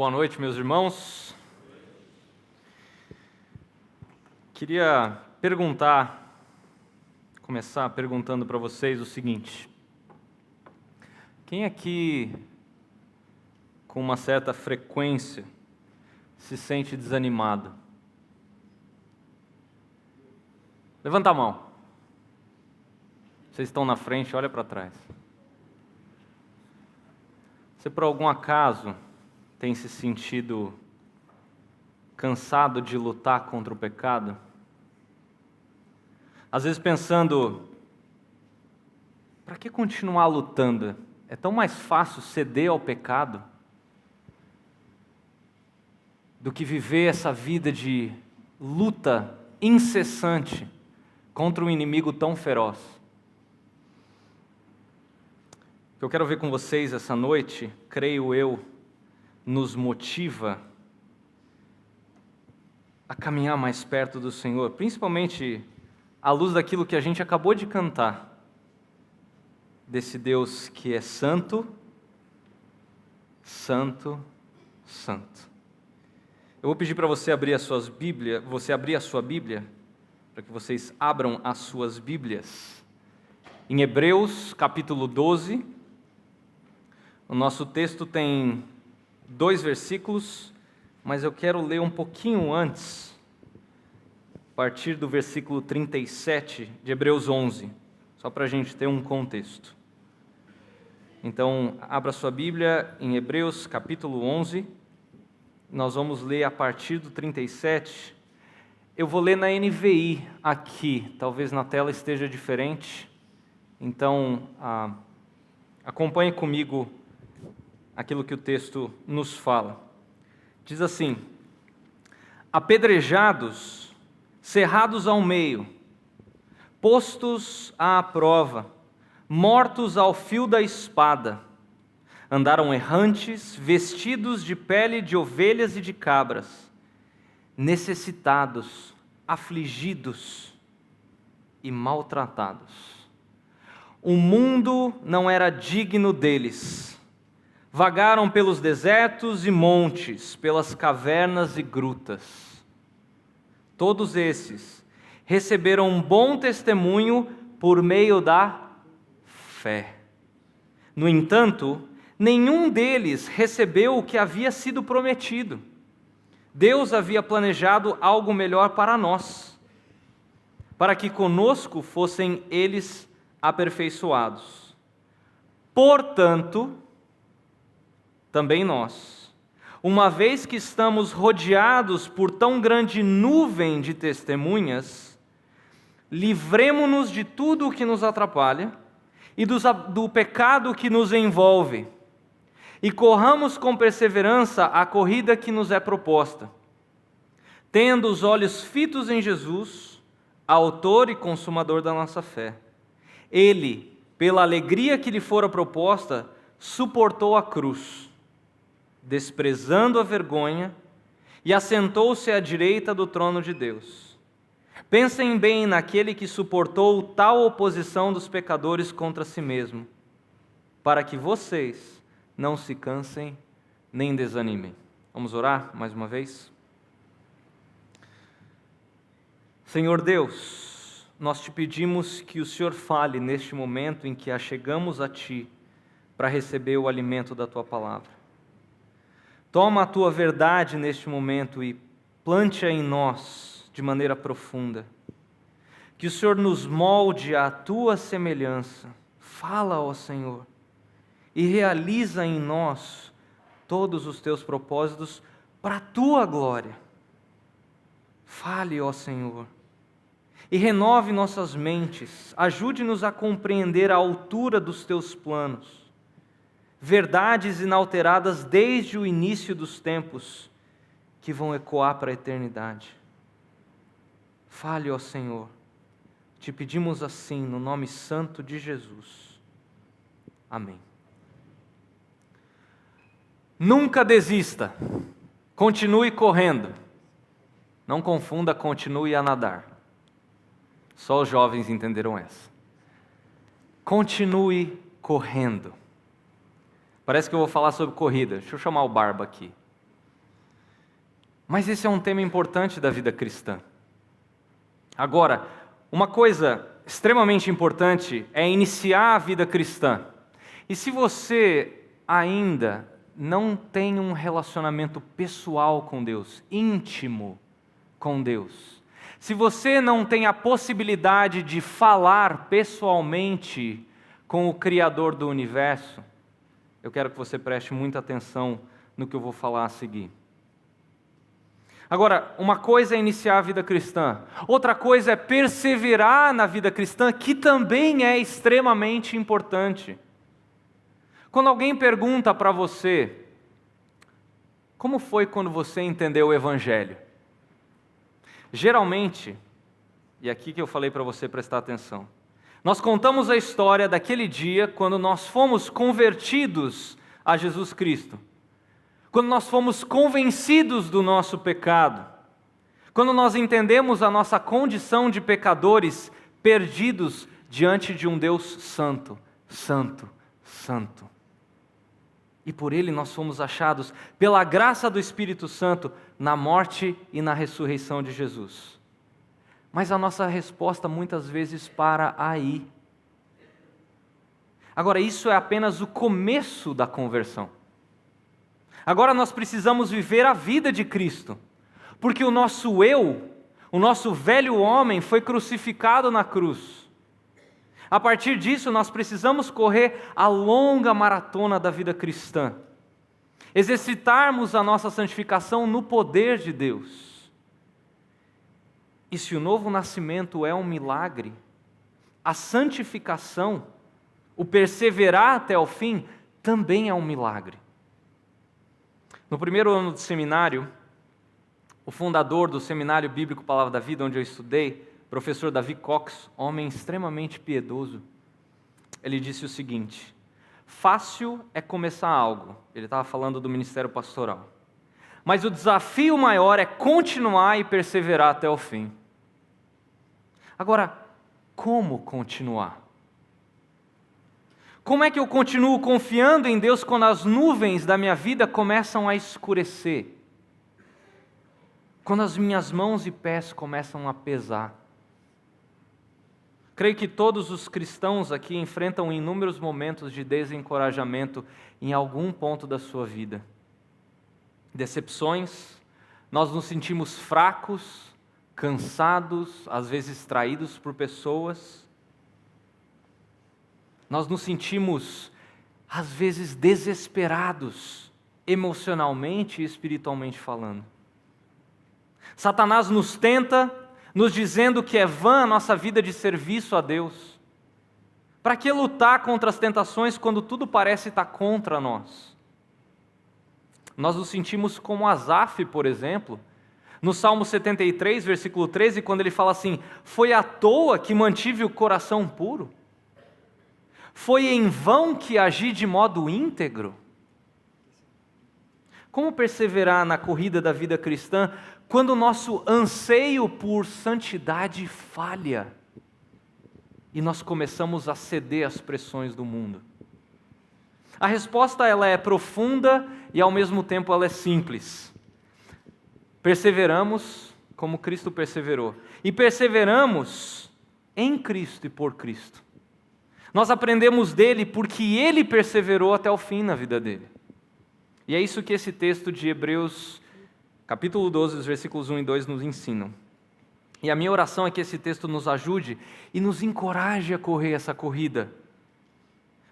Boa noite, meus irmãos. Queria começar perguntando para vocês o seguinte: quem aqui, com uma certa frequência, se sente desanimado? Levanta a mão. Vocês estão na frente, olha para trás. Você, por algum acaso, tem se sentido cansado de lutar contra o pecado? Às vezes pensando, para que continuar lutando? É tão mais fácil ceder ao pecado do que viver essa vida de luta incessante contra um inimigo tão feroz. O que eu quero ver com vocês essa noite, creio eu, nos motiva a caminhar mais perto do Senhor, principalmente à luz daquilo que a gente acabou de cantar, desse Deus que é santo, santo, santo. Eu vou pedir para você abrir a sua Bíblia, para que vocês abram as suas Bíblias, em Hebreus capítulo 12. O nosso texto tem 2 versículos, mas eu quero ler um pouquinho antes, a partir do versículo 37 de Hebreus 11, só para a gente ter um contexto. Então, abra sua Bíblia em Hebreus capítulo 11, nós vamos ler a partir do 37. Eu vou ler na NVI aqui, talvez na tela esteja diferente, então acompanhe comigo aquilo que o texto nos fala. Diz assim: apedrejados, cerrados ao meio, postos à prova, mortos ao fio da espada, andaram errantes, vestidos de pele de ovelhas e de cabras, necessitados, afligidos e maltratados. O mundo não era digno deles. Vagaram pelos desertos e montes, pelas cavernas e grutas. Todos esses receberam um bom testemunho por meio da fé. No entanto, nenhum deles recebeu o que havia sido prometido. Deus havia planejado algo melhor para nós, para que conosco fossem eles aperfeiçoados. Portanto, também nós, uma vez que estamos rodeados por tão grande nuvem de testemunhas, livremo-nos de tudo o que nos atrapalha e do pecado que nos envolve, e corramos com perseverança a corrida que nos é proposta, tendo os olhos fitos em Jesus, autor e consumador da nossa fé. Ele, pela alegria que lhe fora proposta, suportou a cruz, desprezando a vergonha, e assentou-se à direita do trono de Deus. Pensem bem naquele que suportou tal oposição dos pecadores contra si mesmo, para que vocês não se cansem nem desanimem. Vamos orar mais uma vez? Senhor Deus, nós te pedimos que o Senhor fale neste momento em que achegamos a Ti para receber o alimento da Tua palavra. Toma a Tua verdade neste momento e plante-a em nós de maneira profunda. Que o Senhor nos molde à Tua semelhança. Fala, ó Senhor, e realiza em nós todos os Teus propósitos para a Tua glória. Fale, ó Senhor, e renove nossas mentes. Ajude-nos a compreender a altura dos Teus planos, verdades inalteradas desde o início dos tempos, que vão ecoar para a eternidade. Fale, ó Senhor, te pedimos assim, no nome santo de Jesus. Amém. Nunca desista, continue correndo. Não confunda, continue a nadar. Só os jovens entenderam essa. Continue correndo. Parece que eu vou falar sobre corrida. Deixa eu chamar o Barba aqui. Mas esse é um tema importante da vida cristã. Agora, uma coisa extremamente importante é iniciar a vida cristã. E se você ainda não tem um relacionamento pessoal com Deus, íntimo com Deus, se você não tem a possibilidade de falar pessoalmente com o Criador do universo, eu quero que você preste muita atenção no que eu vou falar a seguir. Agora, uma coisa é iniciar a vida cristã, outra coisa é perseverar na vida cristã, que também é extremamente importante. Quando alguém pergunta para você, como foi quando você entendeu o Evangelho? Geralmente, e aqui que eu falei para você prestar atenção, nós contamos a história daquele dia quando nós fomos convertidos a Jesus Cristo, quando nós fomos convencidos do nosso pecado, quando nós entendemos a nossa condição de pecadores perdidos diante de um Deus santo, santo, santo. E por Ele nós fomos achados, pela graça do Espírito Santo, na morte e na ressurreição de Jesus. Mas a nossa resposta muitas vezes para aí. Agora, isso é apenas o começo da conversão. Agora nós precisamos viver a vida de Cristo, porque o nosso eu, o nosso velho homem foi crucificado na cruz. A partir disso, nós precisamos correr a longa maratona da vida cristã, exercitarmos a nossa santificação no poder de Deus. E se o novo nascimento é um milagre, a santificação, o perseverar até o fim, também é um milagre. No primeiro ano do seminário, o fundador do Seminário Bíblico Palavra da Vida, onde eu estudei, professor Davi Cox, homem extremamente piedoso, ele disse o seguinte: fácil é começar algo. Ele estava falando do ministério pastoral. Mas o desafio maior é continuar e perseverar até o fim. Agora, como continuar? Como é que eu continuo confiando em Deus quando as nuvens da minha vida começam a escurecer? Quando as minhas mãos e pés começam a pesar? Creio que todos os cristãos aqui enfrentam inúmeros momentos de desencorajamento em algum ponto da sua vida. Decepções, nós nos sentimos fracos, cansados, às vezes traídos por pessoas. Nós nos sentimos, às vezes, desesperados, emocionalmente e espiritualmente falando. Satanás nos tenta, nos dizendo que é vã a nossa vida de serviço a Deus. Para que lutar contra as tentações quando tudo parece estar contra nós? Nós nos sentimos como Asaf, por exemplo, no Salmo 73, versículo 13, quando ele fala assim: foi à toa que mantive o coração puro? Foi em vão que agi de modo íntegro? Como perseverar na corrida da vida cristã quando o nosso anseio por santidade falha e nós começamos a ceder às pressões do mundo? A resposta ela é profunda e ao mesmo tempo ela é simples. Perseveramos como Cristo perseverou. E perseveramos em Cristo e por Cristo. Nós aprendemos dele porque ele perseverou até o fim na vida dele. E é isso que esse texto de Hebreus, capítulo 12, os versículos 1 e 2 nos ensinam. E a minha oração é que esse texto nos ajude e nos encoraje a correr essa corrida.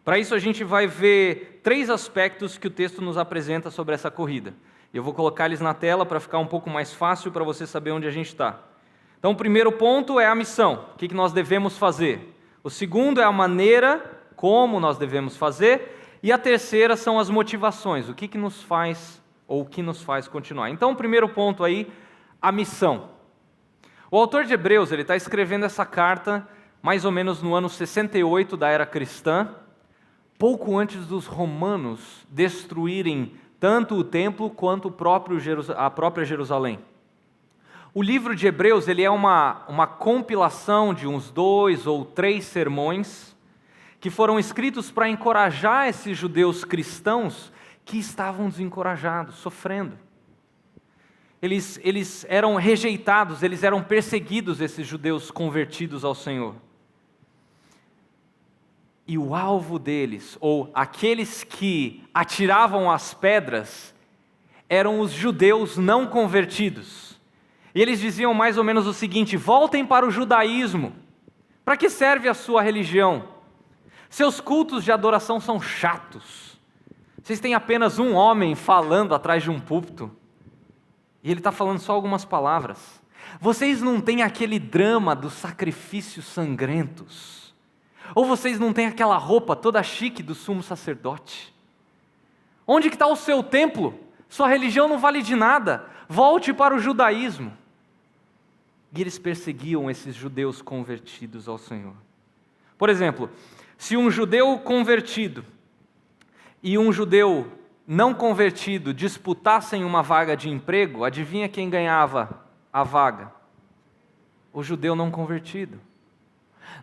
Para isso a gente vai ver 3 aspectos que o texto nos apresenta sobre essa corrida. Eu vou colocar eles na tela para ficar um pouco mais fácil para você saber onde a gente está. Então o primeiro ponto é a missão, o que nós devemos fazer. O segundo é a maneira como nós devemos fazer. E a terceira são as motivações, o que nos faz ou o que nos faz continuar. Então o primeiro ponto aí, a missão. O autor de Hebreus, ele está escrevendo essa carta mais ou menos no ano 68 da era cristã, pouco antes dos romanos destruírem tanto o templo quanto a própria Jerusalém. O livro de Hebreus ele é uma compilação de uns 2 ou 3 sermões que foram escritos para encorajar esses judeus cristãos que estavam desencorajados, sofrendo. Eles eram rejeitados, eles eram perseguidos, esses judeus convertidos ao Senhor. E o alvo deles, ou aqueles que atiravam as pedras, eram os judeus não convertidos. E eles diziam mais ou menos o seguinte: voltem para o judaísmo. Para que serve a sua religião? Seus cultos de adoração são chatos. Vocês têm apenas um homem falando atrás de um púlpito. E ele está falando só algumas palavras. Vocês não têm aquele drama dos sacrifícios sangrentos. Ou vocês não têm aquela roupa toda chique do sumo sacerdote. Onde que está o seu templo? Sua religião não vale de nada. Volte para o judaísmo. E eles perseguiam esses judeus convertidos ao Senhor. Por exemplo, se um judeu convertido e um judeu não convertido disputassem uma vaga de emprego, adivinha quem ganhava a vaga? O judeu não convertido.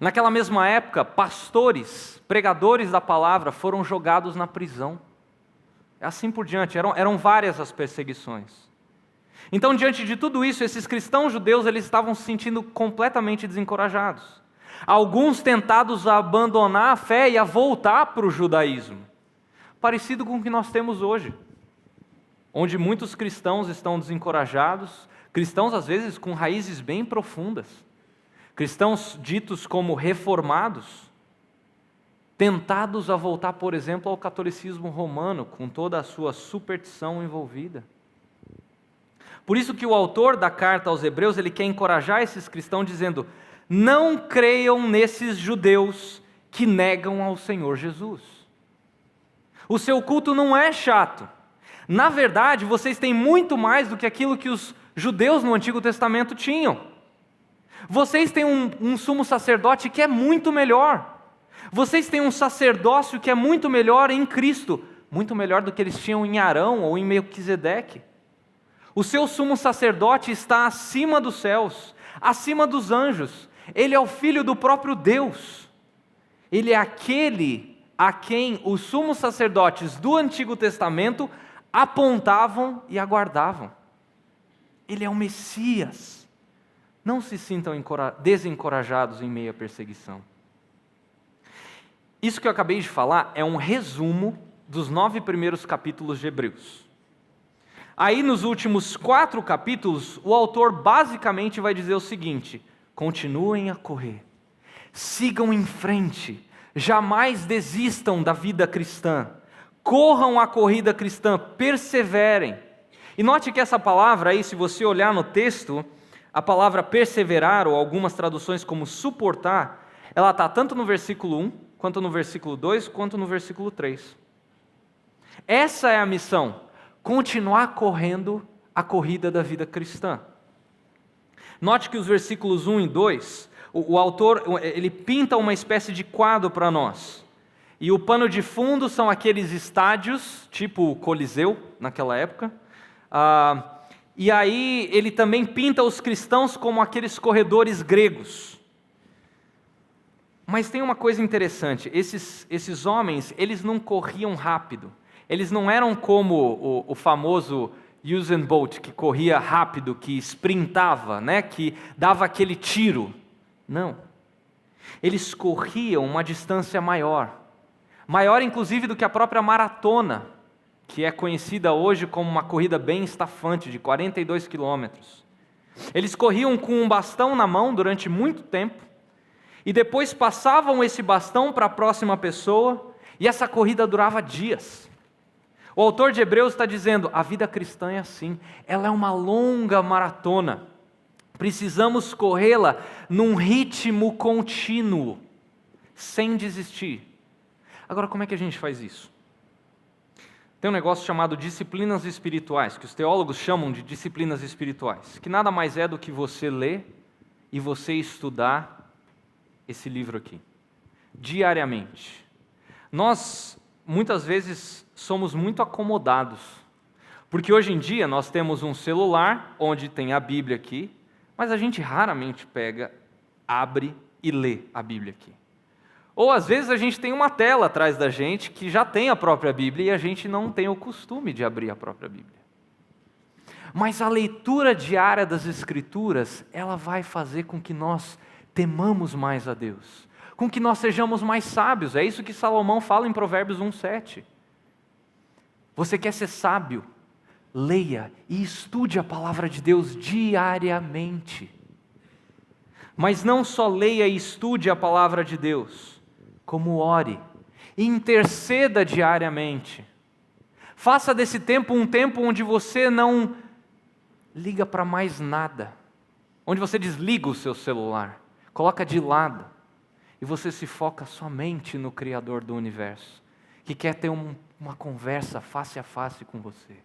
Naquela mesma época, pastores, pregadores da palavra foram jogados na prisão. Assim por diante, eram várias as perseguições. Então, diante de tudo isso, esses cristãos judeus eles estavam se sentindo completamente desencorajados. Alguns tentados a abandonar a fé e a voltar para o judaísmo. Parecido com o que nós temos hoje, onde muitos cristãos estão desencorajados, cristãos às vezes com raízes bem profundas, cristãos ditos como reformados, tentados a voltar, por exemplo, ao catolicismo romano, com toda a sua superstição envolvida. Por isso que o autor da carta aos Hebreus, ele quer encorajar esses cristãos dizendo: não creiam nesses judeus que negam ao Senhor Jesus. O seu culto não é chato. Na verdade, vocês têm muito mais do que aquilo que os judeus no Antigo Testamento tinham. Vocês têm um sumo sacerdote que é muito melhor. Vocês têm um sacerdócio que é muito melhor em Cristo, muito melhor do que eles tinham em Arão ou em Melquisedeque. O seu sumo sacerdote está acima dos céus, acima dos anjos. Ele é o Filho do próprio Deus. Ele é aquele a quem os sumos sacerdotes do Antigo Testamento apontavam e aguardavam. Ele é o Messias. Não se sintam desencorajados em meio à perseguição. Isso que eu acabei de falar é um resumo dos 9 primeiros capítulos de Hebreus. Aí nos últimos 4 capítulos, o autor basicamente vai dizer o seguinte: continuem a correr, sigam em frente, jamais desistam da vida cristã, corram a corrida cristã, perseverem. E note que essa palavra aí, se você olhar no texto, a palavra perseverar, ou algumas traduções como suportar, ela está tanto no versículo 1, quanto no versículo 2, quanto no versículo 3. Essa é a missão, continuar correndo a corrida da vida cristã. Note que os versículos 1 e 2, o autor ele pinta uma espécie de quadro para nós. E o pano de fundo são aqueles estádios, tipo o Coliseu, naquela época. E aí ele também pinta os cristãos como aqueles corredores gregos. Mas tem uma coisa interessante, esses homens, eles não corriam rápido. Eles não eram como o famoso Usain Bolt, que corria rápido, que sprintava, né? Que dava aquele tiro. Não. Eles corriam uma distância maior. Maior, inclusive, do que a própria maratona, que é conhecida hoje como uma corrida bem estafante, de 42 quilômetros. Eles corriam com um bastão na mão durante muito tempo, e depois passavam esse bastão para a próxima pessoa, e essa corrida durava dias. O autor de Hebreus está dizendo, a vida cristã é assim, ela é uma longa maratona, precisamos corrê-la num ritmo contínuo, sem desistir. Agora, como é que a gente faz isso? Tem um negócio chamado disciplinas espirituais, que os teólogos chamam de disciplinas espirituais, que nada mais é do que você ler e você estudar esse livro aqui, diariamente. Nós, muitas vezes, somos muito acomodados, porque hoje em dia nós temos um celular, onde tem a Bíblia aqui, mas a gente raramente pega, abre e lê a Bíblia aqui. Ou às vezes a gente tem uma tela atrás da gente que já tem a própria Bíblia e a gente não tem o costume de abrir a própria Bíblia. Mas a leitura diária das Escrituras, ela vai fazer com que nós temamos mais a Deus, com que nós sejamos mais sábios. É isso que Salomão fala em Provérbios 1:7. Você quer ser sábio? Leia e estude a palavra de Deus diariamente. Mas não só leia e estude a palavra de Deus, como ore e interceda diariamente. Faça desse tempo um tempo onde você não liga para mais nada, onde você desliga o seu celular, coloca de lado e você se foca somente no Criador do universo, que quer ter uma conversa face a face com você.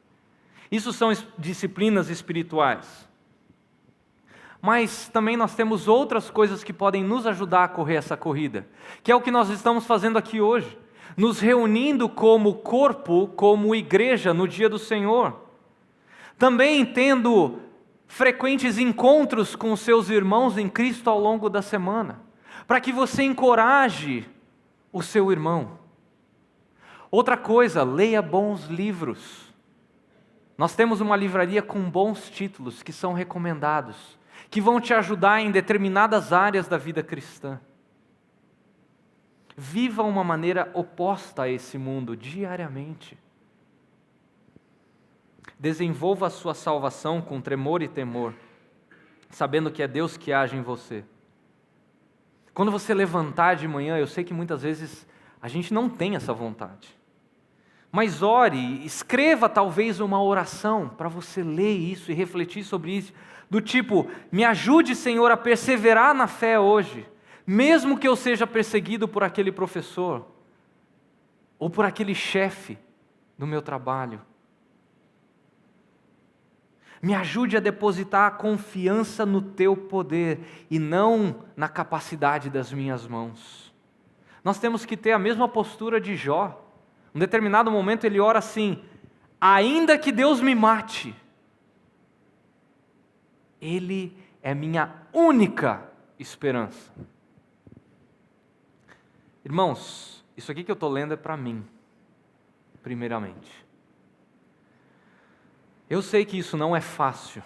Isso são disciplinas espirituais. Mas também nós temos outras coisas que podem nos ajudar a correr essa corrida, que é o que nós estamos fazendo aqui hoje, nos reunindo como corpo, como igreja no dia do Senhor. Também tendo frequentes encontros com seus irmãos em Cristo ao longo da semana, para que você encoraje o seu irmão. Outra coisa, leia bons livros. Nós temos uma livraria com bons títulos que são recomendados, que vão te ajudar em determinadas áreas da vida cristã. Viva uma maneira oposta a esse mundo diariamente. Desenvolva a sua salvação com tremor e temor, sabendo que é Deus que age em você. Quando você levantar de manhã, eu sei que muitas vezes a gente não tem essa vontade. Mas ore, escreva talvez uma oração para você ler isso e refletir sobre isso, do tipo: me ajude, Senhor, a perseverar na fé hoje, mesmo que eu seja perseguido por aquele professor, ou por aquele chefe do meu trabalho. Me ajude a depositar a confiança no Teu poder e não na capacidade das minhas mãos. Nós temos que ter a mesma postura de Jó. Em determinado momento ele ora assim: ainda que Deus me mate, Ele é minha única esperança. Irmãos, isso aqui que eu estou lendo é para mim, primeiramente. Eu sei que isso não é fácil,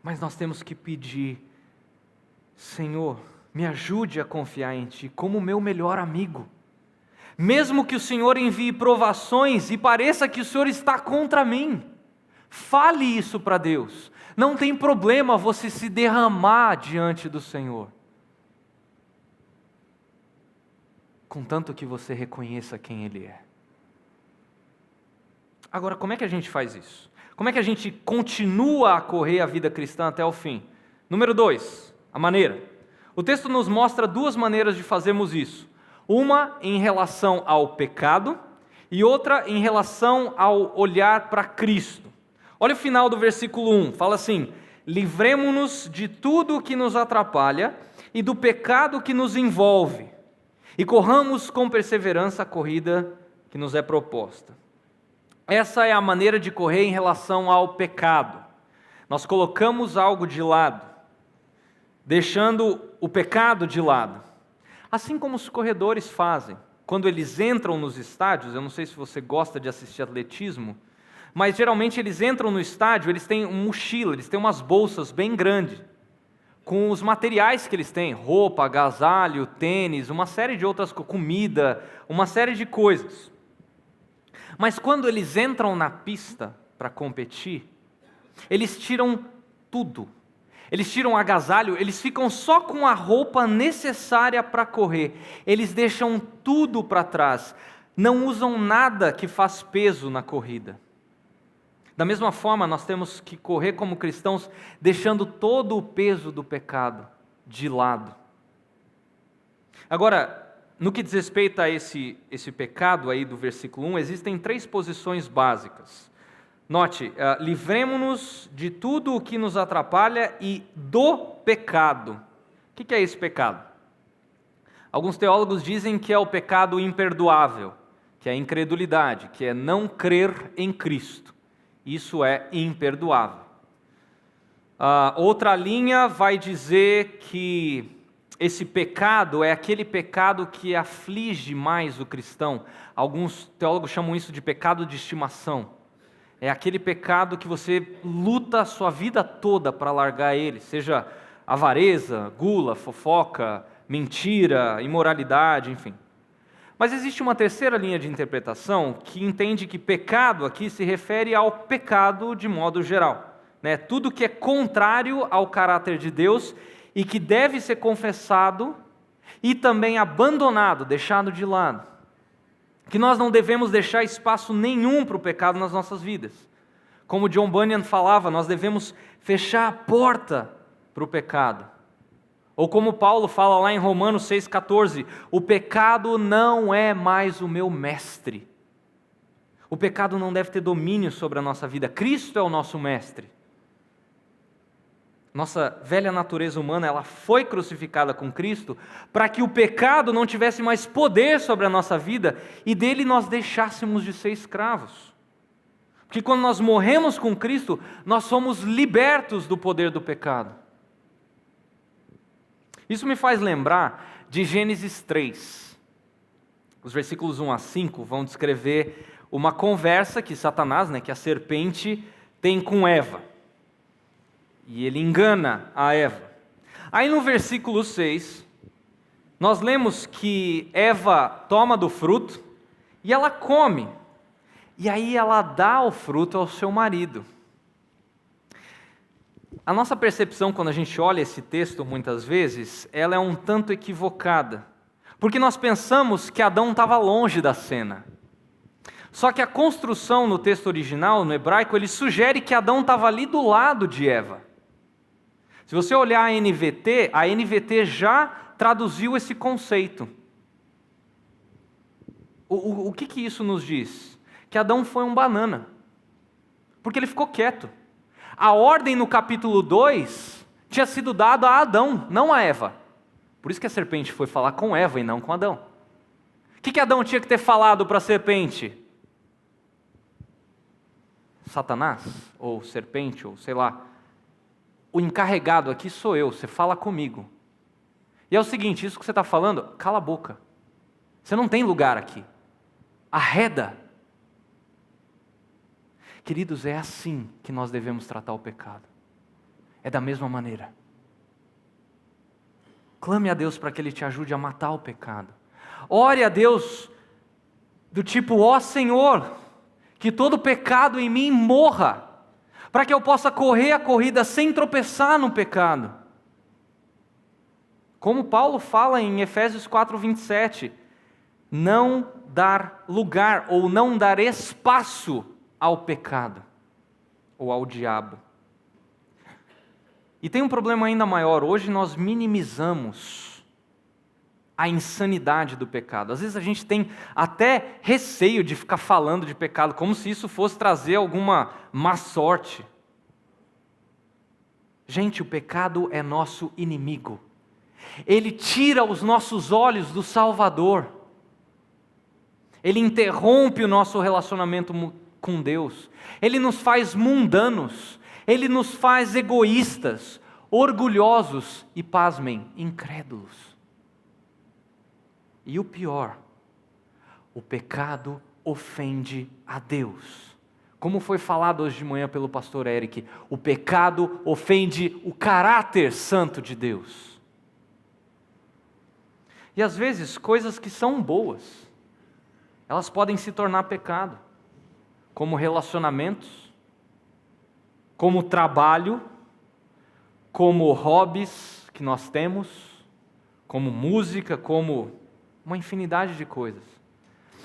mas nós temos que pedir: Senhor, me ajude a confiar em Ti como meu melhor amigo. Mesmo que o Senhor envie provações e pareça que o Senhor está contra mim, fale isso para Deus. Não tem problema você se derramar diante do Senhor, contanto que você reconheça quem Ele é. Agora, como é que a gente faz isso? Como é que a gente continua a correr a vida cristã até o fim? Número 2, a maneira. O texto nos mostra duas maneiras de fazermos isso. Uma em relação ao pecado e outra em relação ao olhar para Cristo. Olha o final do versículo 1, fala assim: livremo-nos de tudo o que nos atrapalha e do pecado que nos envolve, e corramos com perseverança a corrida que nos é proposta. Essa é a maneira de correr em relação ao pecado. Nós colocamos algo de lado, deixando o pecado de lado. Assim como os corredores fazem. Quando eles entram nos estádios, eu não sei se você gosta de assistir atletismo, mas geralmente eles entram no estádio, eles têm uma mochila, eles têm umas bolsas bem grandes, com os materiais que eles têm, roupa, agasalho, tênis, uma série de outras coisas, comida, uma série de coisas. Mas quando eles entram na pista para competir, eles tiram tudo. Eles tiram o agasalho, eles ficam só com a roupa necessária para correr. Eles deixam tudo para trás. Não usam nada que faz peso na corrida. Da mesma forma, nós temos que correr como cristãos, deixando todo o peso do pecado de lado. Agora, no que diz respeito a esse pecado aí do versículo 1, existem 3 posições básicas. Note, livremo-nos de tudo o que nos atrapalha e do pecado. O que é esse pecado? Alguns teólogos dizem que é o pecado imperdoável, que é a incredulidade, que é não crer em Cristo. Isso é imperdoável. Outra linha vai dizer que esse pecado é aquele pecado que aflige mais o cristão. Alguns teólogos chamam isso de pecado de estimação. É aquele pecado que você luta a sua vida toda para largar ele, seja avareza, gula, fofoca, mentira, imoralidade, enfim. Mas existe uma terceira linha de interpretação que entende que pecado aqui se refere ao pecado de modo geral, né? Tudo que é contrário ao caráter de Deus e que deve ser confessado e também abandonado, deixado de lado. Que nós não devemos deixar espaço nenhum para o pecado nas nossas vidas. Como John Bunyan falava, nós devemos fechar a porta para o pecado. Ou como Paulo fala lá em Romanos 6,14, o pecado não é mais o meu mestre. O pecado não deve ter domínio sobre a nossa vida. Cristo é o nosso mestre. Nossa velha natureza humana, ela foi crucificada com Cristo para que o pecado não tivesse mais poder sobre a nossa vida e dele nós deixássemos de ser escravos. Porque quando nós morremos com Cristo, nós somos libertos do poder do pecado. Isso me faz lembrar de Gênesis 3. Os versículos 1 a 5 vão descrever uma conversa que Satanás, que a serpente, tem com Eva. E ele engana a Eva. Aí no versículo 6, nós lemos que Eva toma do fruto e ela come. E aí ela dá o fruto ao seu marido. A nossa percepção quando a gente olha esse texto muitas vezes, ela é um tanto equivocada. Porque nós pensamos que Adão estava longe da cena. Só que a construção no texto original, no hebraico, ele sugere que Adão estava ali do lado de Eva. Se você olhar a NVT já traduziu esse conceito. O que isso nos diz? Que Adão foi um banana. Porque ele ficou quieto. A ordem no capítulo 2 tinha sido dada a Adão, não a Eva. Por isso que a serpente foi falar com Eva e não com Adão. O que Adão tinha que ter falado para a serpente? Satanás, ou serpente, ou sei lá. O encarregado aqui sou eu, você fala comigo. E é o seguinte, isso que você está falando, cala a boca. Você não tem lugar aqui. Arreda. Queridos, é assim que nós devemos tratar o pecado. É da mesma maneira. Clame a Deus para que Ele te ajude a matar o pecado. Ore a Deus do tipo, ó Senhor, que todo pecado em mim morra, para que eu possa correr a corrida sem tropeçar no pecado. Como Paulo fala em Efésios 4:27, não dar lugar ou não dar espaço ao pecado ou ao diabo. E tem um problema ainda maior, hoje nós minimizamos a insanidade do pecado. Às vezes a gente tem até receio de ficar falando de pecado, como se isso fosse trazer alguma má sorte. Gente, o pecado é nosso inimigo. Ele tira os nossos olhos do Salvador. Ele interrompe o nosso relacionamento com Deus. Ele nos faz mundanos. Ele nos faz egoístas, orgulhosos e, pasmem, incrédulos. E o pior, o pecado ofende a Deus. Como foi falado hoje de manhã pelo pastor Eric, o pecado ofende o caráter santo de Deus. E às vezes, coisas que são boas, elas podem se tornar pecado, como relacionamentos, como trabalho, como hobbies que nós temos, como música, como uma infinidade de coisas.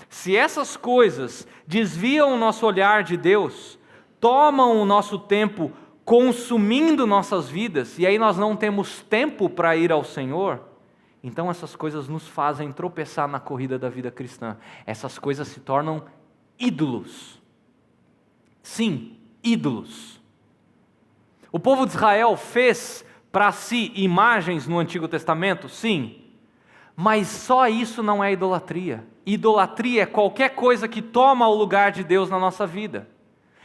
Se essas coisas desviam o nosso olhar de Deus, tomam o nosso tempo consumindo nossas vidas, e aí nós não temos tempo para ir ao Senhor, então essas coisas nos fazem tropeçar na corrida da vida cristã. Essas coisas se tornam ídolos. Sim, ídolos. O povo de Israel fez para si imagens no Antigo Testamento? Sim. Mas só isso não é idolatria. Idolatria é qualquer coisa que toma o lugar de Deus na nossa vida.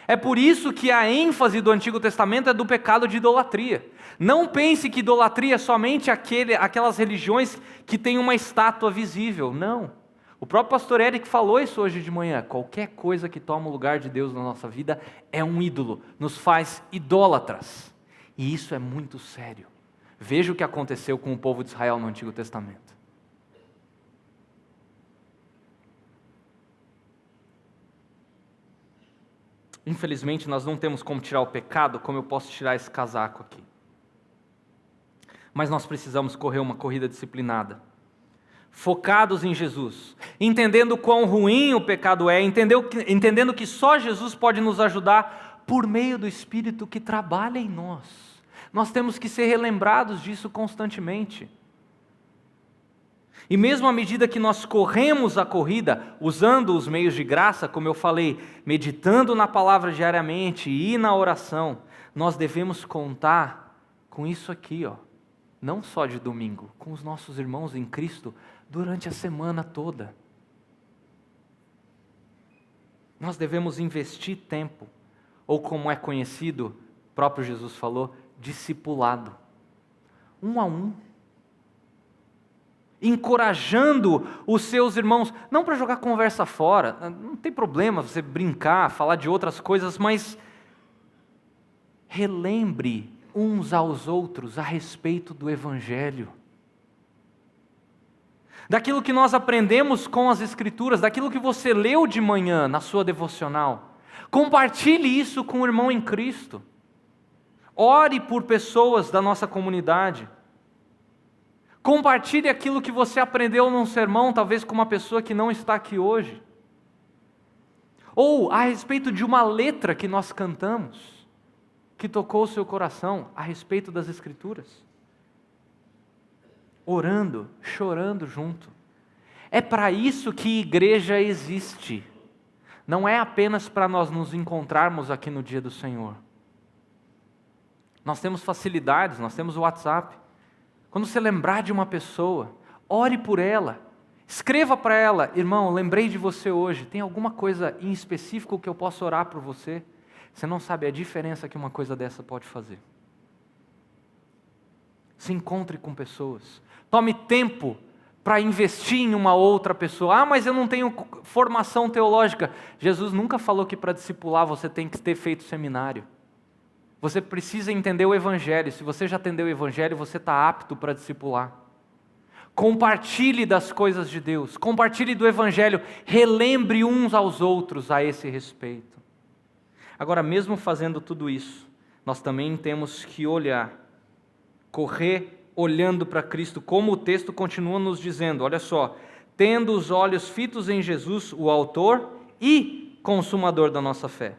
É por isso que a ênfase do Antigo Testamento é do pecado de idolatria. Não pense que idolatria é somente aquelas religiões que têm uma estátua visível. Não. O próprio pastor Eric falou isso hoje de manhã. Qualquer coisa que toma o lugar de Deus na nossa vida é um ídolo, nos faz idólatras. E isso é muito sério. Veja o que aconteceu com o povo de Israel no Antigo Testamento. Infelizmente, nós não temos como tirar o pecado, como eu posso tirar esse casaco aqui. Mas nós precisamos correr uma corrida disciplinada, focados em Jesus, entendendo quão ruim o pecado é, entendendo que só Jesus pode nos ajudar por meio do Espírito que trabalha em nós. Nós temos que ser relembrados disso constantemente. E mesmo à medida que nós corremos a corrida, usando os meios de graça, como eu falei, meditando na palavra diariamente e na oração, nós devemos contar com isso aqui, não só de domingo, com os nossos irmãos em Cristo durante a semana toda. Nós devemos investir tempo, ou como é conhecido, o próprio Jesus falou, discipulado, um a um. Encorajando os seus irmãos, não para jogar conversa fora, não tem problema você brincar, falar de outras coisas, mas relembre uns aos outros a respeito do Evangelho. Daquilo que nós aprendemos com as Escrituras, daquilo que você leu de manhã na sua devocional. Compartilhe isso com o irmão em Cristo. Ore por pessoas da nossa comunidade. Compartilhe aquilo que você aprendeu num sermão, talvez com uma pessoa que não está aqui hoje. Ou a respeito de uma letra que nós cantamos, que tocou o seu coração, a respeito das Escrituras. Orando, chorando junto. É para isso que igreja existe. Não é apenas para nós nos encontrarmos aqui no dia do Senhor. Nós temos facilidades, nós temos o WhatsApp. Quando você lembrar de uma pessoa, ore por ela, escreva para ela, irmão, lembrei de você hoje, tem alguma coisa em específico que eu possa orar por você? Você não sabe a diferença que uma coisa dessa pode fazer. Se encontre com pessoas, tome tempo para investir em uma outra pessoa. Ah, mas eu não tenho formação teológica. Jesus nunca falou que para discipular você tem que ter feito seminário. Você precisa entender o Evangelho. Se você já entendeu o Evangelho, você está apto para discipular. Compartilhe das coisas de Deus. Compartilhe do Evangelho. Relembre uns aos outros a esse respeito. Agora, mesmo fazendo tudo isso, nós também temos que olhar, correr olhando para Cristo, como o texto continua nos dizendo. Olha só, tendo os olhos fitos em Jesus, o autor e consumador da nossa fé.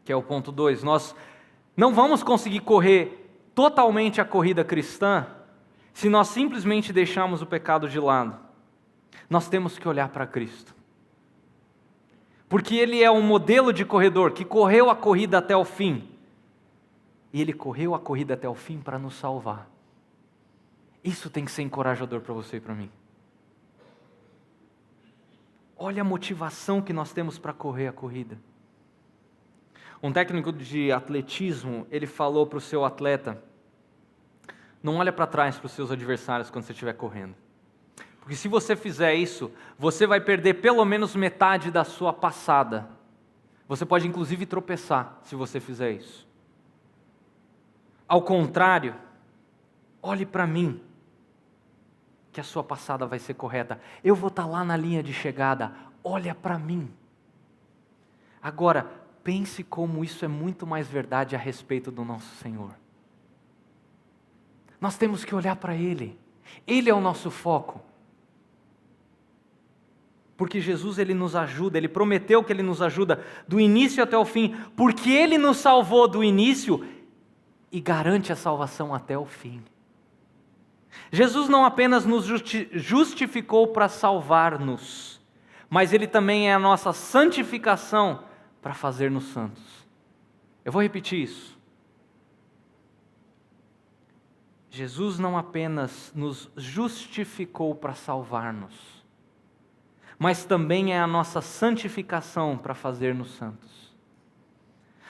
Que é o ponto 2. Nós não vamos conseguir correr totalmente a corrida cristã se nós simplesmente deixarmos o pecado de lado. Nós temos que olhar para Cristo. Porque Ele é um modelo de corredor que correu a corrida até o fim. E Ele correu a corrida até o fim para nos salvar. Isso tem que ser encorajador para você e para mim. Olha a motivação que nós temos para correr a corrida. Um técnico de atletismo, ele falou para o seu atleta, não olha para trás para os seus adversários quando você estiver correndo. Porque se você fizer isso, você vai perder pelo menos metade da sua passada. Você pode inclusive tropeçar se você fizer isso. Ao contrário, olhe para mim, que a sua passada vai ser correta. Eu vou estar lá na linha de chegada, olha para mim. Agora, pense como isso é muito mais verdade a respeito do nosso Senhor. Nós temos que olhar para Ele. Ele é o nosso foco. Porque Jesus, Ele nos ajuda, Ele prometeu que Ele nos ajuda do início até o fim, porque Ele nos salvou do início e garante a salvação até o fim. Jesus não apenas nos justificou para salvar-nos, mas Ele também é a nossa santificação para fazer-nos santos. Eu vou repetir isso. Jesus não apenas nos justificou para salvar-nos, mas também é a nossa santificação para fazer-nos santos.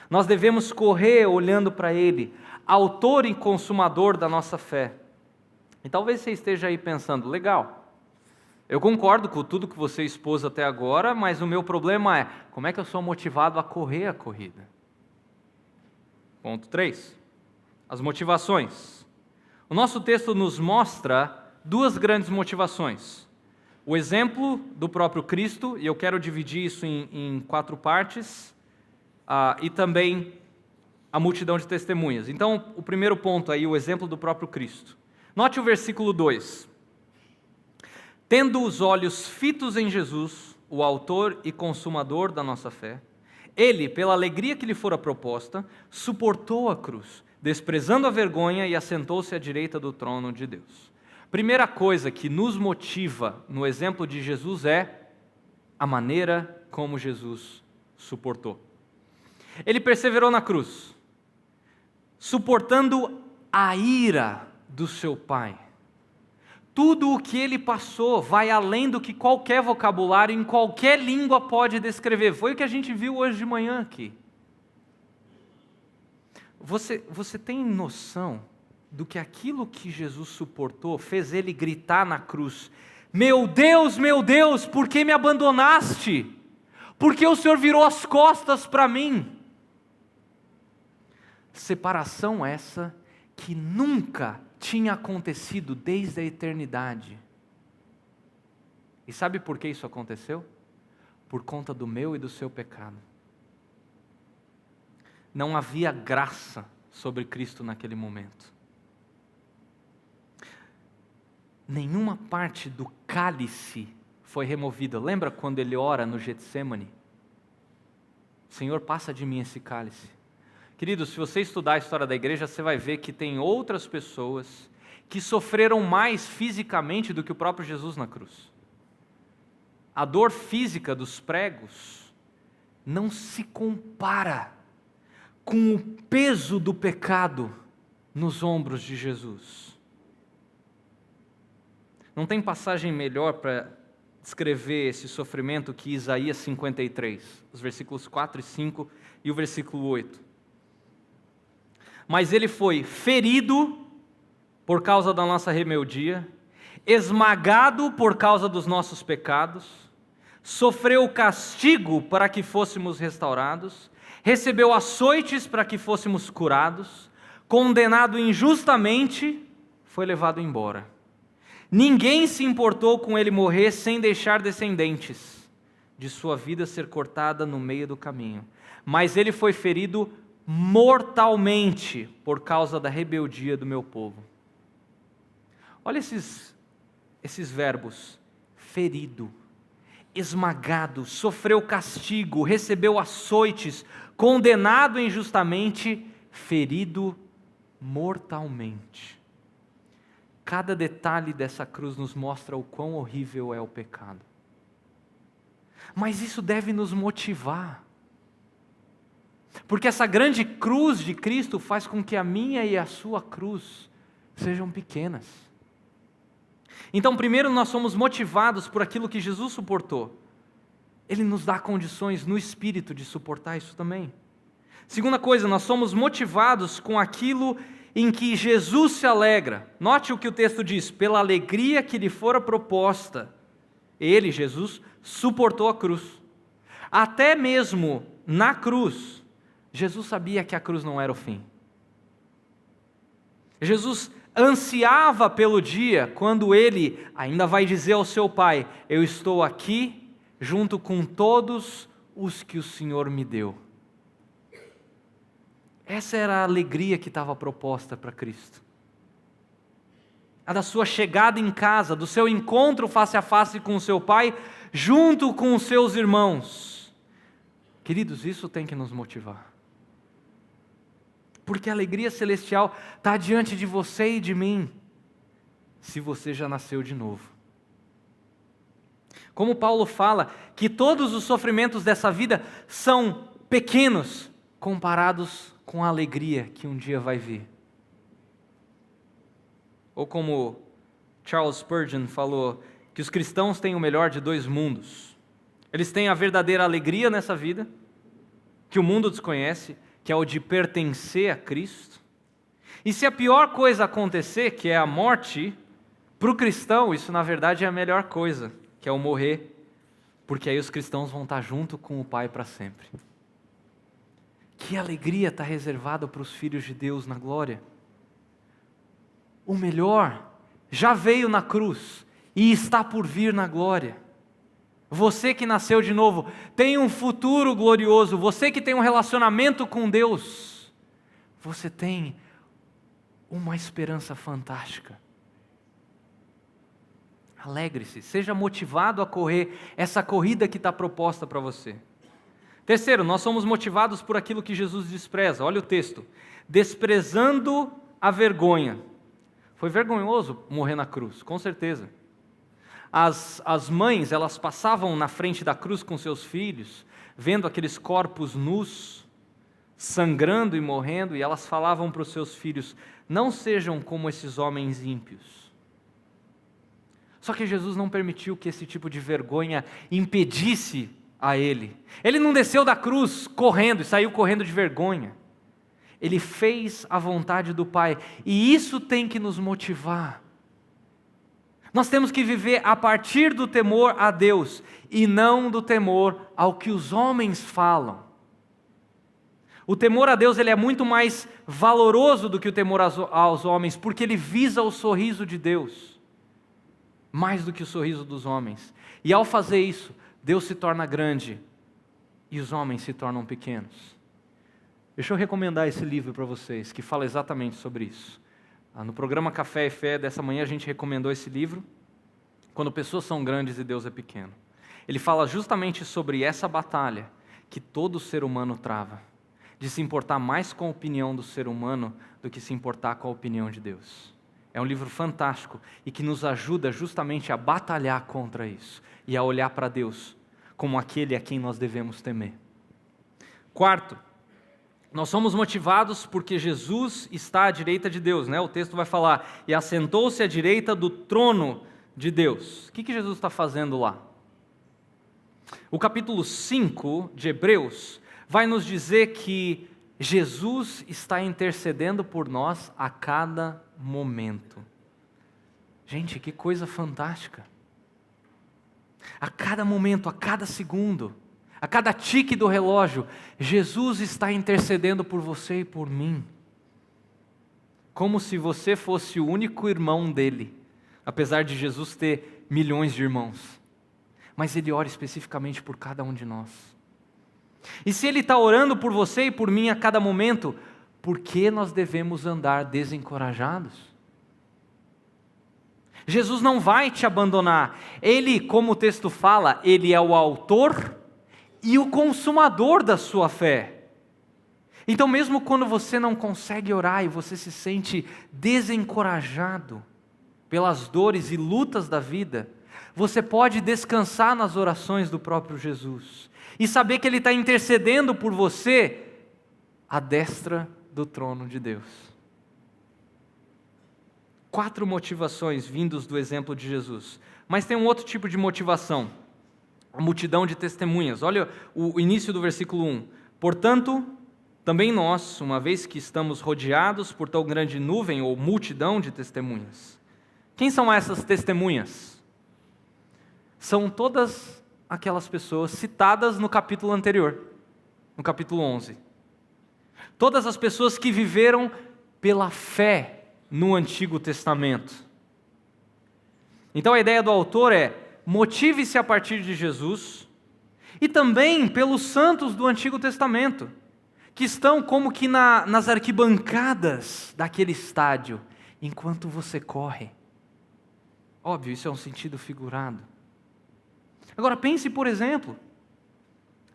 Nós devemos correr olhando para Ele, autor e consumador da nossa fé. E talvez você esteja aí pensando, legal, Eu concordo com tudo que você expôs até agora, mas o meu problema é, como é que eu sou motivado a correr a corrida? Ponto 3. As motivações. O nosso texto nos mostra duas grandes motivações. O exemplo do próprio Cristo, e eu quero dividir isso em 4 partes, e também a multidão de testemunhas. Então, o primeiro ponto aí, o exemplo do próprio Cristo. Note o versículo 2. Tendo os olhos fitos em Jesus, o autor e consumador da nossa fé, ele, pela alegria que lhe fora proposta, suportou a cruz, desprezando a vergonha, e assentou-se à direita do trono de Deus. Primeira coisa que nos motiva no exemplo de Jesus é a maneira como Jesus suportou. Ele perseverou na cruz, suportando a ira do seu Pai. Tudo o que ele passou vai além do que qualquer vocabulário em qualquer língua pode descrever. Foi o que a gente viu hoje de manhã aqui. Você tem noção do que aquilo que Jesus suportou fez ele gritar na cruz: meu Deus, por que me abandonaste? Por que o Senhor virou as costas para mim? Separação essa que nunca tinha acontecido desde a eternidade. E sabe por que isso aconteceu? Por conta do meu e do seu pecado. Não havia graça sobre Cristo naquele momento. Nenhuma parte do cálice foi removida. Lembra quando ele ora no Getsêmani? Senhor, passa de mim esse cálice. Queridos, se você estudar a história da igreja, você vai ver que tem outras pessoas que sofreram mais fisicamente do que o próprio Jesus na cruz. A dor física dos pregos não se compara com o peso do pecado nos ombros de Jesus. Não tem passagem melhor para descrever esse sofrimento que Isaías 53, os versículos 4 e 5 e o versículo 8. Mas ele foi ferido por causa da nossa rebeldia, esmagado por causa dos nossos pecados, sofreu castigo para que fôssemos restaurados, recebeu açoites para que fôssemos curados, condenado injustamente, foi levado embora. Ninguém se importou com ele morrer sem deixar descendentes, de sua vida ser cortada no meio do caminho. Mas ele foi ferido mortalmente por causa da rebeldia do meu povo. Olha esses verbos: ferido, esmagado, sofreu castigo, recebeu açoites, condenado injustamente, ferido mortalmente. Cada detalhe dessa cruz nos mostra o quão horrível é o pecado. Mas isso deve nos motivar. Porque essa grande cruz de Cristo faz com que a minha e a sua cruz sejam pequenas. Então, primeiro, nós somos motivados por aquilo que Jesus suportou. Ele nos dá condições no espírito de suportar isso também. Segunda coisa, nós somos motivados com aquilo em que Jesus se alegra. Note o que o texto diz: pela alegria que lhe fora proposta, ele, Jesus, suportou a cruz. Até mesmo na cruz, Jesus sabia que a cruz não era o fim. Jesus ansiava pelo dia quando ele ainda vai dizer ao seu Pai: eu estou aqui junto com todos os que o Senhor me deu. Essa era a alegria que estava proposta para Cristo. A da sua chegada em casa, do seu encontro face a face com o seu Pai, junto com os seus irmãos. Queridos, isso tem que nos motivar. Porque a alegria celestial está diante de você e de mim, se você já nasceu de novo. Como Paulo fala que todos os sofrimentos dessa vida são pequenos comparados com a alegria que um dia vai vir. Ou como Charles Spurgeon falou, que os cristãos têm o melhor de dois mundos. Eles têm a verdadeira alegria nessa vida, que o mundo desconhece, que é o de pertencer a Cristo. E se a pior coisa acontecer, que é a morte, para o cristão isso na verdade é a melhor coisa, que é o morrer, porque aí os cristãos vão estar junto com o Pai para sempre. Que alegria está reservada para os filhos de Deus na glória. O melhor já veio na cruz e está por vir na glória. Você que nasceu de novo tem um futuro glorioso. Você que tem um relacionamento com Deus, você tem uma esperança fantástica. Alegre-se, seja motivado a correr essa corrida que está proposta para você. Terceiro, nós somos motivados por aquilo que Jesus despreza. Olha o texto. Desprezando a vergonha. Foi vergonhoso morrer na cruz, com certeza. As mães, elas passavam na frente da cruz com seus filhos, vendo aqueles corpos nus, sangrando e morrendo, e elas falavam para os seus filhos: não sejam como esses homens ímpios. Só que Jesus não permitiu que esse tipo de vergonha impedisse a ele. Ele não desceu da cruz correndo e saiu correndo de vergonha. Ele fez a vontade do Pai, e isso tem que nos motivar. Nós temos que viver a partir do temor a Deus e não do temor ao que os homens falam. O temor a Deus ele é muito mais valoroso do que o temor aos homens, porque ele visa o sorriso de Deus, mais do que o sorriso dos homens. E ao fazer isso, Deus se torna grande e os homens se tornam pequenos. Deixa eu recomendar esse livro para vocês, que fala exatamente sobre isso. No programa Café e Fé dessa manhã a gente recomendou esse livro, Quando Pessoas São Grandes e Deus é Pequeno. Ele fala justamente sobre essa batalha que todo ser humano trava, de se importar mais com a opinião do ser humano do que se importar com a opinião de Deus. É um livro fantástico e que nos ajuda justamente a batalhar contra isso e a olhar para Deus como aquele a quem nós devemos temer. Quarto, nós somos motivados porque Jesus está à direita de Deus, né? O texto vai falar: e assentou-se à direita do trono de Deus. O que Jesus está fazendo lá? O capítulo 5 de Hebreus vai nos dizer que Jesus está intercedendo por nós a cada momento. Gente, que coisa fantástica! A cada momento, a cada segundo, a cada tique do relógio, Jesus está intercedendo por você e por mim. Como se você fosse o único irmão dele, apesar de Jesus ter milhões de irmãos. Mas ele ora especificamente por cada um de nós. E se ele está orando por você e por mim a cada momento, por que nós devemos andar desencorajados? Jesus não vai te abandonar. Ele, como o texto fala, ele é o autor e o consumador da sua fé. Então mesmo quando você não consegue orar e você se sente desencorajado pelas dores e lutas da vida, você pode descansar nas orações do próprio Jesus e saber que Ele está intercedendo por você à destra do trono de Deus. 4 motivações vindos do exemplo de Jesus. Mas tem um outro tipo de motivação, a multidão de testemunhas. Olha o início do versículo 1. Portanto, também nós, uma vez que estamos rodeados por tão grande nuvem ou multidão de testemunhas. Quem são essas testemunhas? São todas aquelas pessoas citadas no capítulo anterior, no capítulo 11. Todas as pessoas que viveram pela fé no Antigo Testamento. Então a ideia do autor é: motive-se a partir de Jesus e também pelos santos do Antigo Testamento, que estão como que nas arquibancadas daquele estádio, enquanto você corre. Óbvio, isso é um sentido figurado. Agora pense, por exemplo,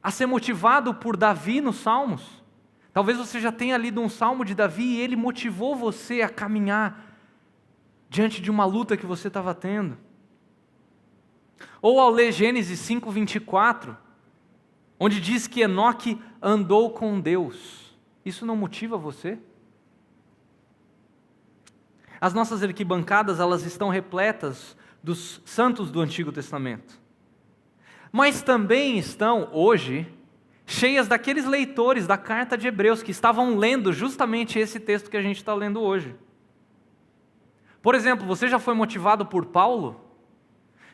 a ser motivado por Davi nos Salmos. Talvez você já tenha lido um salmo de Davi e ele motivou você a caminhar diante de uma luta que você estava tendo. Ou ao ler Gênesis 5:24, onde diz que Enoque andou com Deus. Isso não motiva você? As nossas arquibancadas, elas estão repletas dos santos do Antigo Testamento. Mas também estão, hoje, cheias daqueles leitores da carta de Hebreus que estavam lendo justamente esse texto que a gente está lendo hoje. Por exemplo, você já foi motivado por Paulo?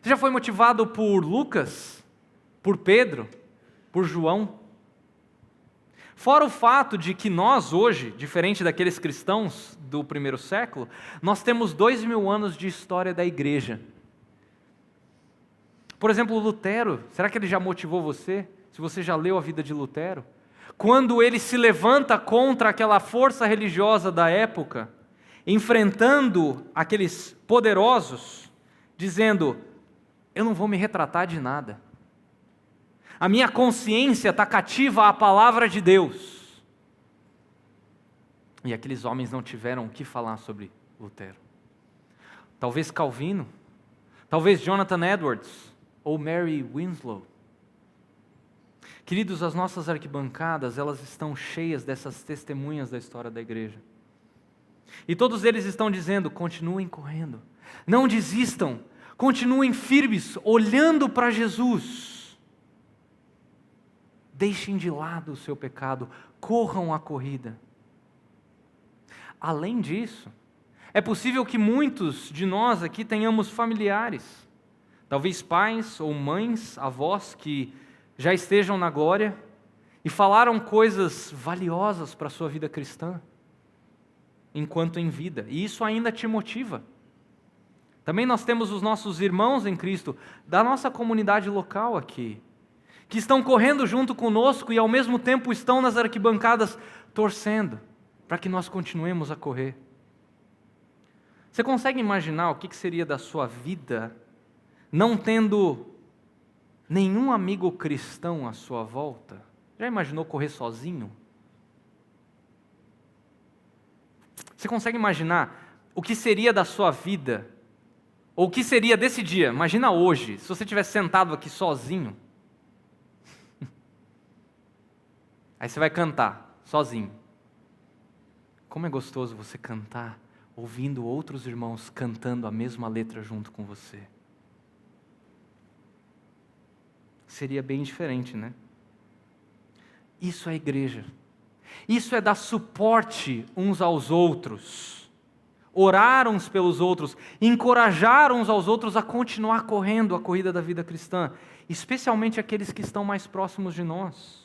Você já foi motivado por Lucas? Por Pedro? Por João? Fora o fato de que nós hoje, diferente daqueles cristãos do primeiro século, nós temos 2000 anos de história da igreja. Por exemplo, Lutero, será que ele já motivou você? Se você já leu a vida de Lutero? Quando ele se levanta contra aquela força religiosa da época, enfrentando aqueles poderosos, dizendo: eu não vou me retratar de nada. A minha consciência está cativa à palavra de Deus. E aqueles homens não tiveram o que falar sobre Lutero. Talvez Calvino, talvez Jonathan Edwards, ou Mary Winslow. Queridos, as nossas arquibancadas, elas estão cheias dessas testemunhas da história da igreja. E todos eles estão dizendo: continuem correndo, não desistam, continuem firmes, olhando para Jesus. Deixem de lado o seu pecado, corram a corrida. Além disso, é possível que muitos de nós aqui tenhamos familiares, talvez pais ou mães, avós que já estejam na glória e falaram coisas valiosas para a sua vida cristã, enquanto em vida, e isso ainda te motiva. Também nós temos os nossos irmãos em Cristo, da nossa comunidade local aqui, que estão correndo junto conosco e ao mesmo tempo estão nas arquibancadas torcendo para que nós continuemos a correr. Você consegue imaginar o que seria da sua vida não tendo nenhum amigo cristão à sua volta? Já imaginou correr sozinho? Você consegue imaginar o que seria da sua vida, ou o que seria desse dia? Imagina hoje, se você tivesse sentado aqui sozinho. Aí você vai cantar, sozinho. Como é gostoso você cantar, ouvindo outros irmãos cantando a mesma letra junto com você. Seria bem diferente, né? Isso é igreja. Isso é dar suporte uns aos outros. Orar uns pelos outros. Encorajar uns aos outros a continuar correndo a corrida da vida cristã. Especialmente aqueles que estão mais próximos de nós.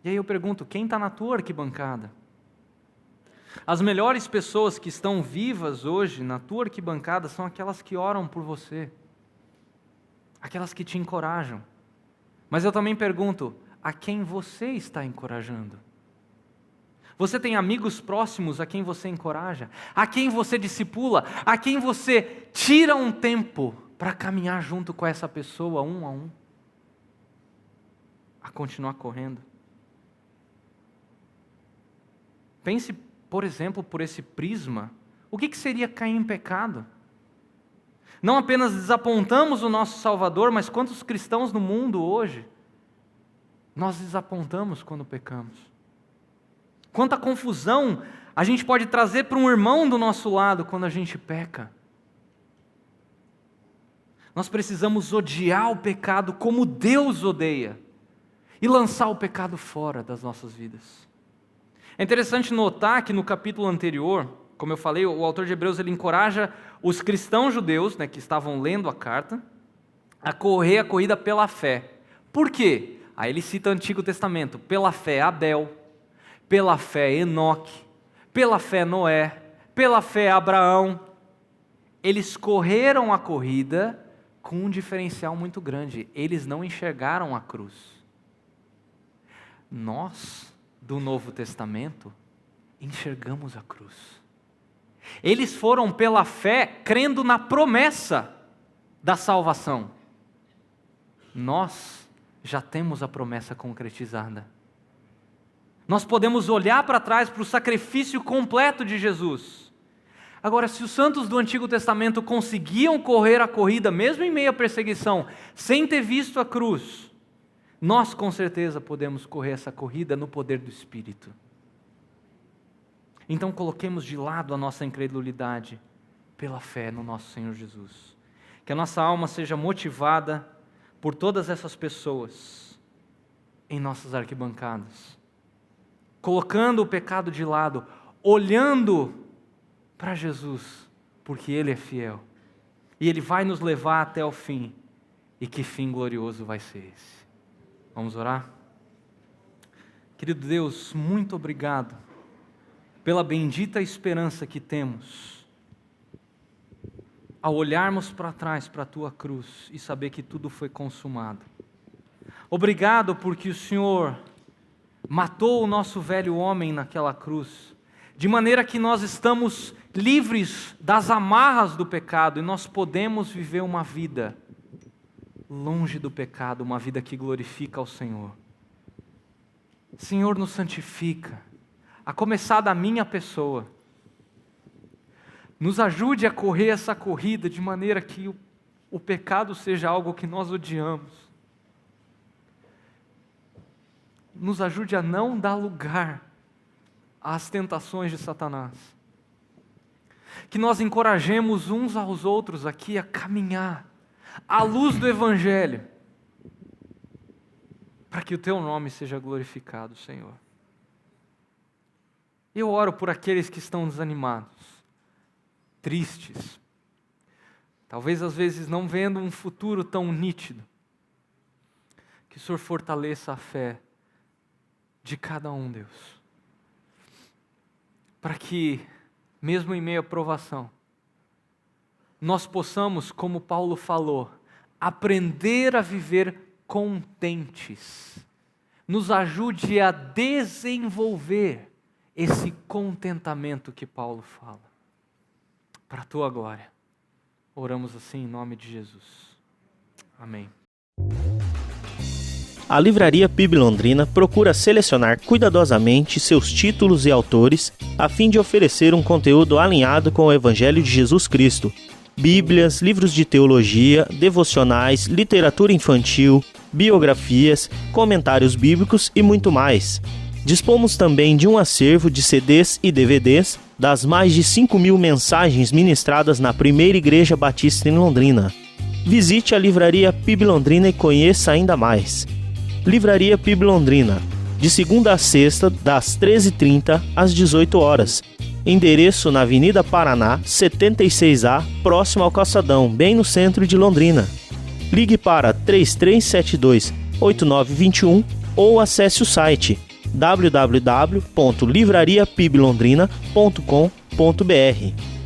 E aí eu pergunto, quem está na tua arquibancada? As melhores pessoas que estão vivas hoje na tua arquibancada são aquelas que oram por você. Aquelas que te encorajam. Mas eu também pergunto, a quem você está encorajando? Você tem amigos próximos a quem você encoraja? A quem você discipula? A quem você tira um tempo para caminhar junto com essa pessoa, um a um? A continuar correndo? Pense, por exemplo, por esse prisma, o que seria cair em pecado? Não apenas desapontamos o nosso Salvador, mas quantos cristãos no mundo hoje nós desapontamos quando pecamos? Quanta confusão a gente pode trazer para um irmão do nosso lado quando a gente peca? Nós precisamos odiar o pecado como Deus odeia e lançar o pecado fora das nossas vidas. É interessante notar que no capítulo anterior, como eu falei, o autor de Hebreus ele encoraja os cristãos judeus, que estavam lendo a carta, a correr a corrida pela fé. Por quê? Aí ele cita o Antigo Testamento: pela fé Abel, pela fé Enoque, pela fé Noé, pela fé Abraão. Eles correram a corrida com um diferencial muito grande: eles não enxergaram a cruz. Nós, do Novo Testamento, enxergamos a cruz. Eles foram pela fé, crendo na promessa da salvação. Nós já temos a promessa concretizada. Nós podemos olhar para trás para o sacrifício completo de Jesus. Agora, se os santos do Antigo Testamento conseguiam correr a corrida, mesmo em meio à perseguição, sem ter visto a cruz, nós com certeza podemos correr essa corrida no poder do Espírito. Então coloquemos de lado a nossa incredulidade pela fé no nosso Senhor Jesus. Que a nossa alma seja motivada por todas essas pessoas em nossas arquibancadas, colocando o pecado de lado, olhando para Jesus, porque Ele é fiel, e Ele vai nos levar até o fim. E que fim glorioso vai ser esse? Vamos orar? Querido Deus, muito obrigado pela bendita esperança que temos ao olharmos para trás para a Tua cruz e saber que tudo foi consumado. Obrigado porque o Senhor matou o nosso velho homem naquela cruz, de maneira que nós estamos livres das amarras do pecado e nós podemos viver uma vida longe do pecado, uma vida que glorifica ao Senhor. Senhor, nos santifica, a começar da minha pessoa. Nos ajude a correr essa corrida de maneira que o pecado seja algo que nós odiamos. Nos ajude a não dar lugar às tentações de Satanás. Que nós encorajemos uns aos outros aqui a caminhar à luz do Evangelho, para que o Teu nome seja glorificado, Senhor. Eu oro por aqueles que estão desanimados, tristes, talvez às vezes não vendo um futuro tão nítido. Que o Senhor fortaleça a fé de cada um, Deus, para que, mesmo em meio à provação, nós possamos, como Paulo falou, aprender a viver contentes. Nos ajude a desenvolver esse contentamento que Paulo fala. Para a Tua glória. Oramos assim em nome de Jesus. Amém. A Livraria PIB Londrina procura selecionar cuidadosamente seus títulos e autores a fim de oferecer um conteúdo alinhado com o Evangelho de Jesus Cristo. Bíblias, livros de teologia, devocionais, literatura infantil, biografias, comentários bíblicos e muito mais. Dispomos também de um acervo de CDs e DVDs das mais de 5.000 mensagens ministradas na Primeira Igreja Batista em Londrina. Visite a Livraria PIB Londrina e conheça ainda mais. Livraria PIB Londrina, de segunda a sexta, das 13h30 às 18h. Endereço na Avenida Paraná, 76A, próximo ao Calçadão, bem no centro de Londrina. Ligue para 3372-8921 ou acesse o site www.livrariapiblondrina.com.br.